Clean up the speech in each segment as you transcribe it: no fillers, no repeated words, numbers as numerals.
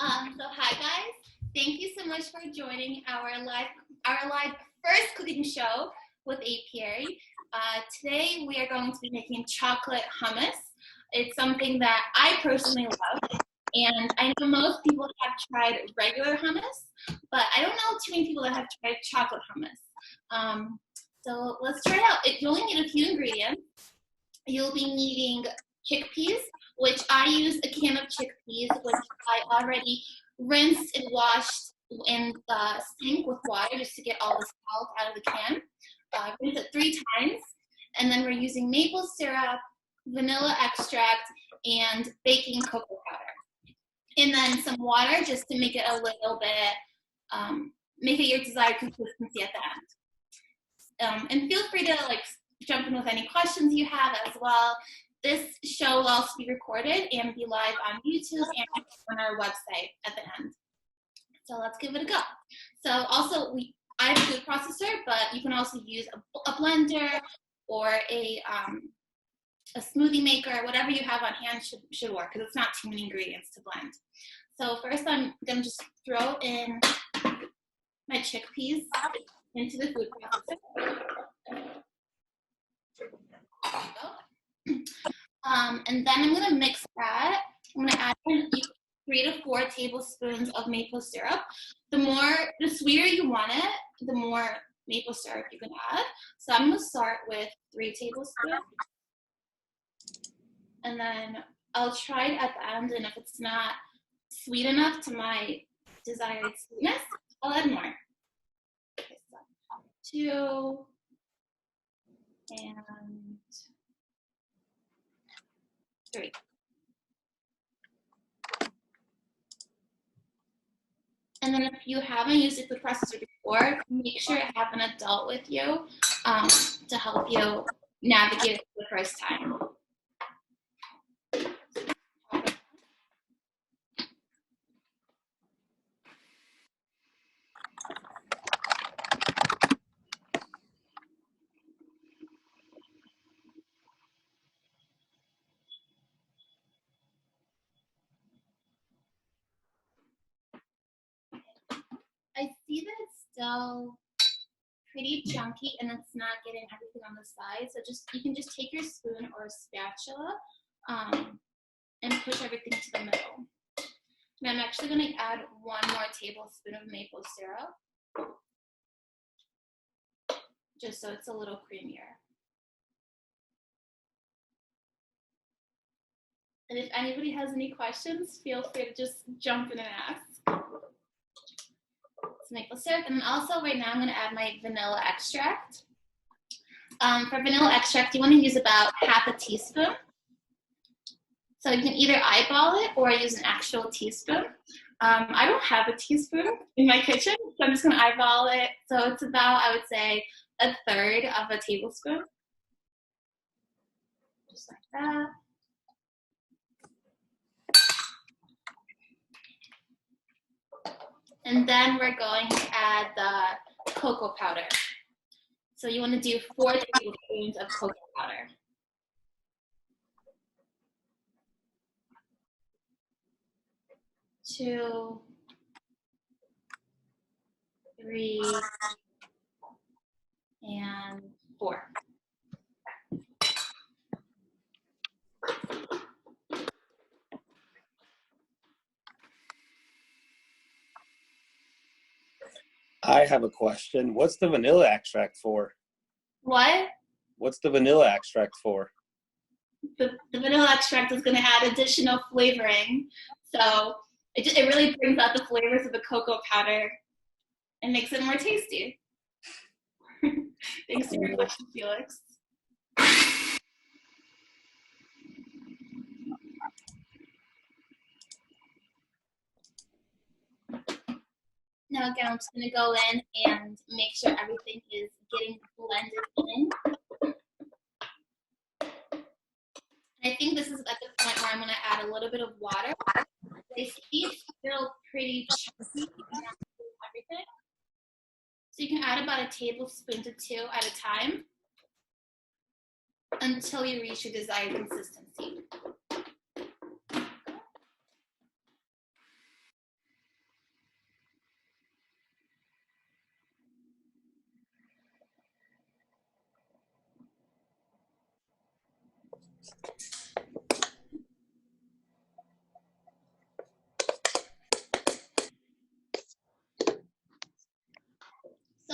So hi guys, thank you so much for joining our live first cooking show with Apiary. Today we are going to be making chocolate hummus. It's something that I personally love, and I know most people have tried regular hummus, but I don't know too many people that have tried chocolate hummus. So let's try it out. You only need a few ingredients. You'll be needing chickpeas, which I use a can of chickpeas, which I already rinsed and washed in the sink with water just to get all the salt out of the can. Rinse it 3 times, and then we're using maple syrup, vanilla extract, and baking cocoa powder. And then some water just to make it a little bit, make it your desired consistency at the end. And feel free to jump in with any questions you have as well. This show will also be recorded and be live on YouTube and on our website at the end. So let's give it a go. So also, I have a food processor, but you can also use a blender or a smoothie maker. Whatever you have on hand should work, because it's not too many ingredients to blend. So first, I'm gonna just throw in my chickpeas into the food processor. And then I'm going to mix that. I'm going to add in 3 to 4 tablespoons of maple syrup. The sweeter you want it, the more maple syrup you can add. So I'm going to start with 3 tablespoons. And then I'll try it at the end, and if it's not sweet enough to my desired sweetness, I'll add more. Okay, so 2 and 3. And then if you haven't used a food processor before, make sure to have an adult with you to help you navigate it for the first time. I see that it's still pretty chunky and it's not getting everything on the side. So you can just take your spoon or a spatula and push everything to the middle. And I'm actually going to add 1 more tablespoon of maple syrup, just so it's a little creamier. And if anybody has any questions, feel free to just jump in and ask. Maple syrup, and also right now I'm going to add my vanilla extract. For vanilla extract, you want to use about half a teaspoon. So you can either eyeball it or use an actual teaspoon. I don't have a teaspoon in my kitchen, so I'm just going to eyeball it. So it's about, I would say, 1/3 of a tablespoon. Just like that. And then we're going to add the cocoa powder. So you want to do 4 tablespoons of cocoa powder. 2, 3, and 4. I have a question. What's the vanilla extract for? What? What's the vanilla extract for? The vanilla extract is going to add additional flavoring. So it really brings out the flavors of the cocoa powder and makes it more tasty. Thanks for your question, Felix. Now again, I'm just going to go in and make sure everything is getting blended in. I think this is at the point where I'm going to add a little bit of water. I see it's still pretty chunky everything. So you can add about 1 tablespoon to 2 at a time until you reach your desired consistency.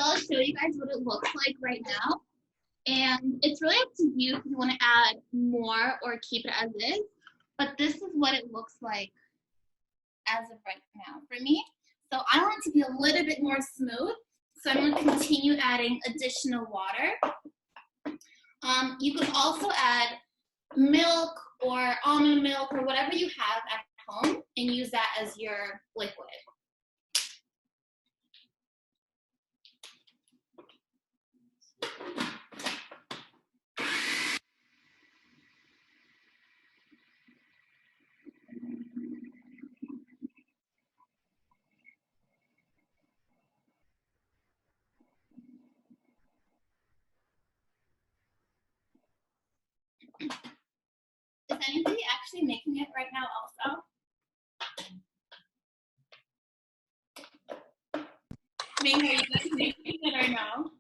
I'll show you guys what it looks like right now. And it's really up to you if you want to add more or keep it as is. But this is what it looks like as of right now for me. So I want it to be a little bit more smooth. So I'm going to continue adding additional water. You can also add milk or almond milk or whatever you have at home and use that as your liquid. Is anybody actually making it right now also? Ming, are you guys making it or no?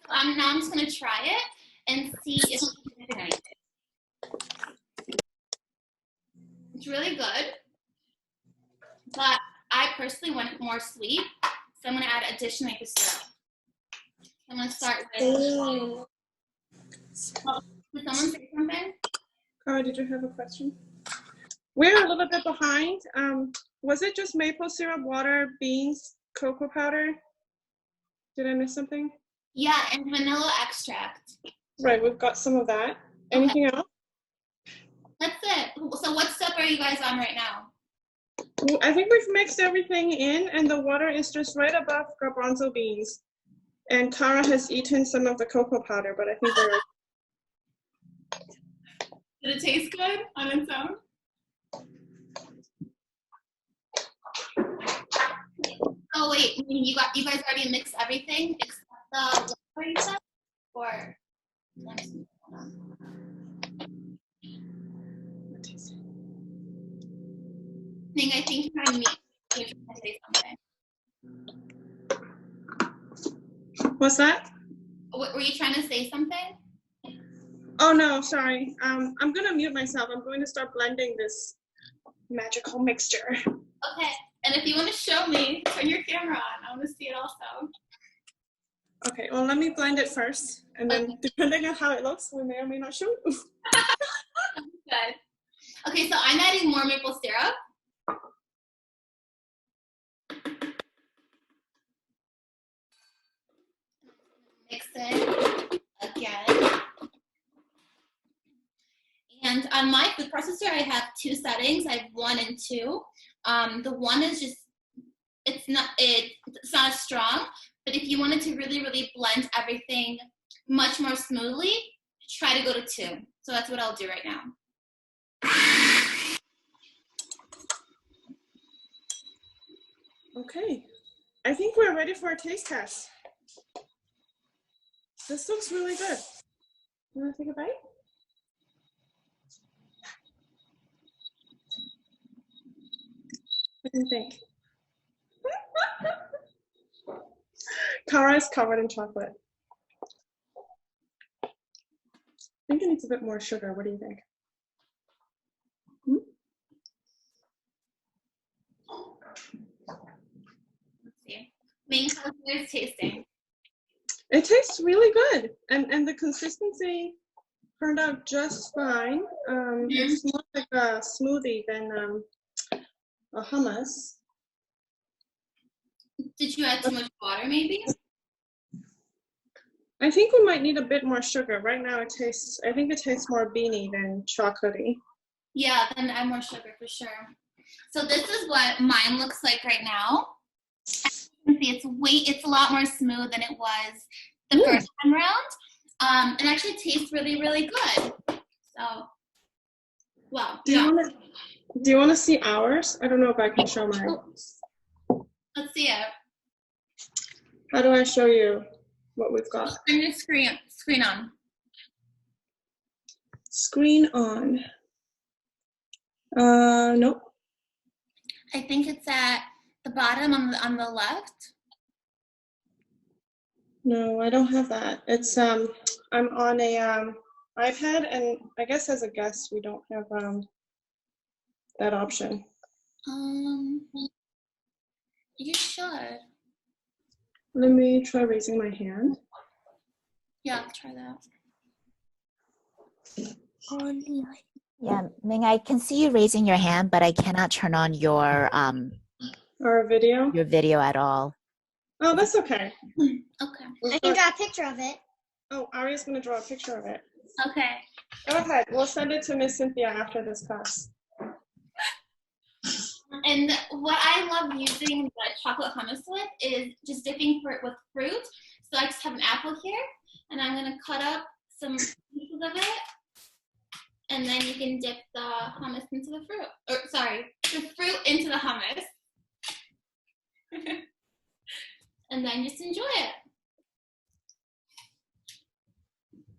Now I'm just going to try it and see if it's doing anything. It's really good, but I personally want it more sweet, so I'm going to add additional maple syrup. I'm going to start with. Oh, did someone say something? Cara, did you have a question? We're a little bit behind. Was it just maple syrup, water, beans, cocoa powder? Did I miss something? Yeah, and vanilla extract. Right, we've got some of that. Anything else? That's it. So what step are you guys on right now? Well, I think we've mixed everything in, and the water is just right above garbanzo beans. And Tara has eaten some of the cocoa powder, but I think we're... Did it taste good on its own? Oh wait, you guys already mixed everything except the what you said? Or I think you're trying to say something. What's that? Were you trying to say something? Oh no, sorry. I'm gonna mute myself. I'm going to start blending this magical mixture. Okay, and if you want to show me, turn your camera on. I want to see it also. Okay, well, let me blend it first, and then depending on how it looks, we may or may not show you. Good. Okay, so I'm adding more maple syrup. Mix it again. And on my food processor, I have two settings. I have 1 and 2. The 1 is just, it's not as strong, but if you wanted to really, really blend everything much more smoothly, try to go to 2. So that's what I'll do right now. Okay, I think we're ready for a taste test. This looks really good. You want to take a bite? What do you think? Cara is covered in chocolate. I think it needs a bit more sugar. What do you think? Let's see. Ming, how's yours tasting? It tastes really good, and the consistency turned out just fine. It's more like a smoothie than a hummus. Did you add too much water, maybe? I think we might need a bit more sugar. Right now, I think it tastes more beany than chocolatey. Yeah, then add more sugar for sure. So this is what mine looks like right now. As you can see, it's a lot more smooth than it was the first time around. It actually tastes really, really good. So, well, do you want to see ours? I don't know if I can show mine. Let's see it. How do I show you what we've got? Turn your screen on. Screen on. Nope. I think it's at the bottom on the left. No, I don't have that. It's I'm on a iPad, and I guess as a guest we don't have that option. You should. Let me try raising my hand. Yeah, try that. Yeah, Ming, I can see you raising your hand, but I cannot turn on your Video? your video at all. Oh, that's okay. Okay. I can draw a picture of it. Oh, Ari's going to draw a picture of it. Okay. Go ahead. We'll send it to Miss Cynthia after this class. And what I love using the chocolate hummus with is just dipping with fruit. So I just have an apple here, and I'm going to cut up some pieces of it, and then you can dip the hummus into the fruit. Or sorry, the fruit into the hummus. And then just enjoy it.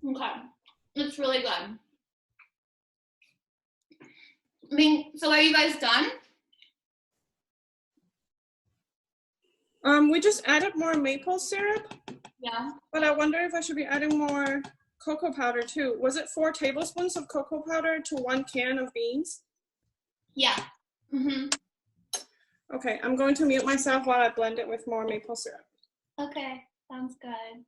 Okay. It's really good. I mean, so are you guys done? We just added more maple syrup, Yeah. but I wonder if I should be adding more cocoa powder too. Was it 4 tablespoons of cocoa powder to 1 can of beans? Yeah. Mm-hmm. Okay, I'm going to mute myself while I blend it with more maple syrup. Okay. Sounds good.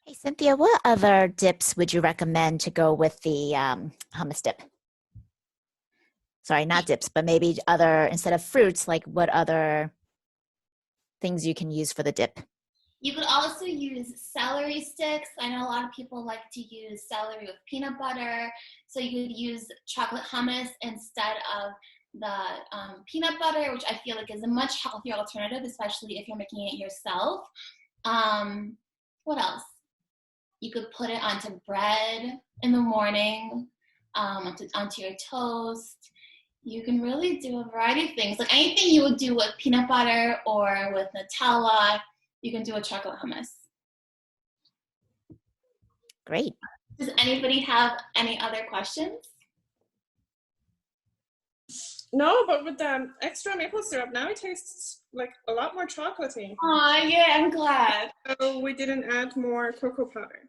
Hey, Cynthia, what other dips would you recommend to go with the hummus dip? Sorry, not dips, but maybe other, instead of fruits, like what other things you can use for the dip? You could also use celery sticks. I know a lot of people like to use celery with peanut butter. So you could use chocolate hummus instead of the peanut butter, which I feel like is a much healthier alternative, especially if you're making it yourself. What else? You could put it onto bread in the morning, onto your toast. You can really do a variety of things. Like anything you would do with peanut butter or with Nutella, you can do with chocolate hummus. Great. Does anybody have any other questions? No, but with the extra maple syrup, now it tastes like a lot more chocolatey. Aw, yeah, I'm glad. So we didn't add more cocoa powder.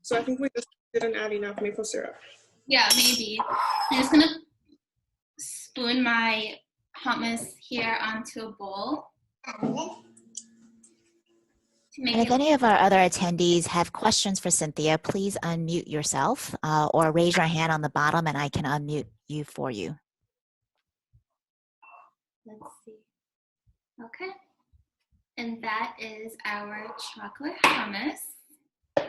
So I think we just didn't add enough maple syrup. Yeah, maybe. I'm just gonna spoon my hummus here onto a bowl. And if any of our other attendees have questions for Cynthia, please unmute yourself or raise your hand on the bottom and I can unmute you for you. Let's see. Okay. And that is our chocolate hummus. A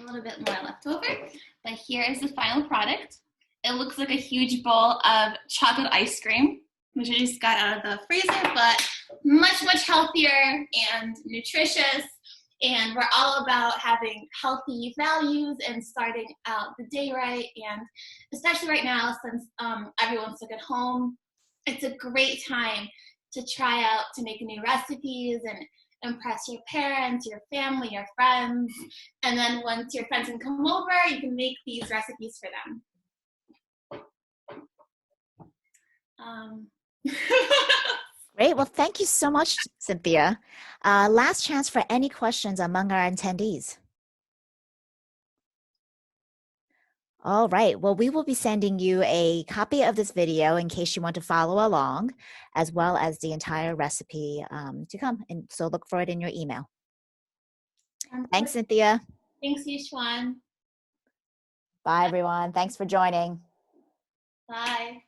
little bit more left over, but here is the final product. It looks like a huge bowl of chocolate ice cream, which I just got out of the freezer, but much, much healthier and nutritious. And we're all about having healthy values and starting out the day right. And especially right now, since everyone's stuck at home, it's a great time to try out to make new recipes and impress your parents, your family, your friends. And then once your friends can come over, you can make these recipes for them. Great. Well, thank you so much, Cynthia. Last chance for any questions among our attendees. All right. Well, we will be sending you a copy of this video in case you want to follow along, as well as the entire recipe to come. And so look for it in your email. Thanks, Cynthia. Thanks, Yushwan. Bye, everyone. Thanks for joining. Bye.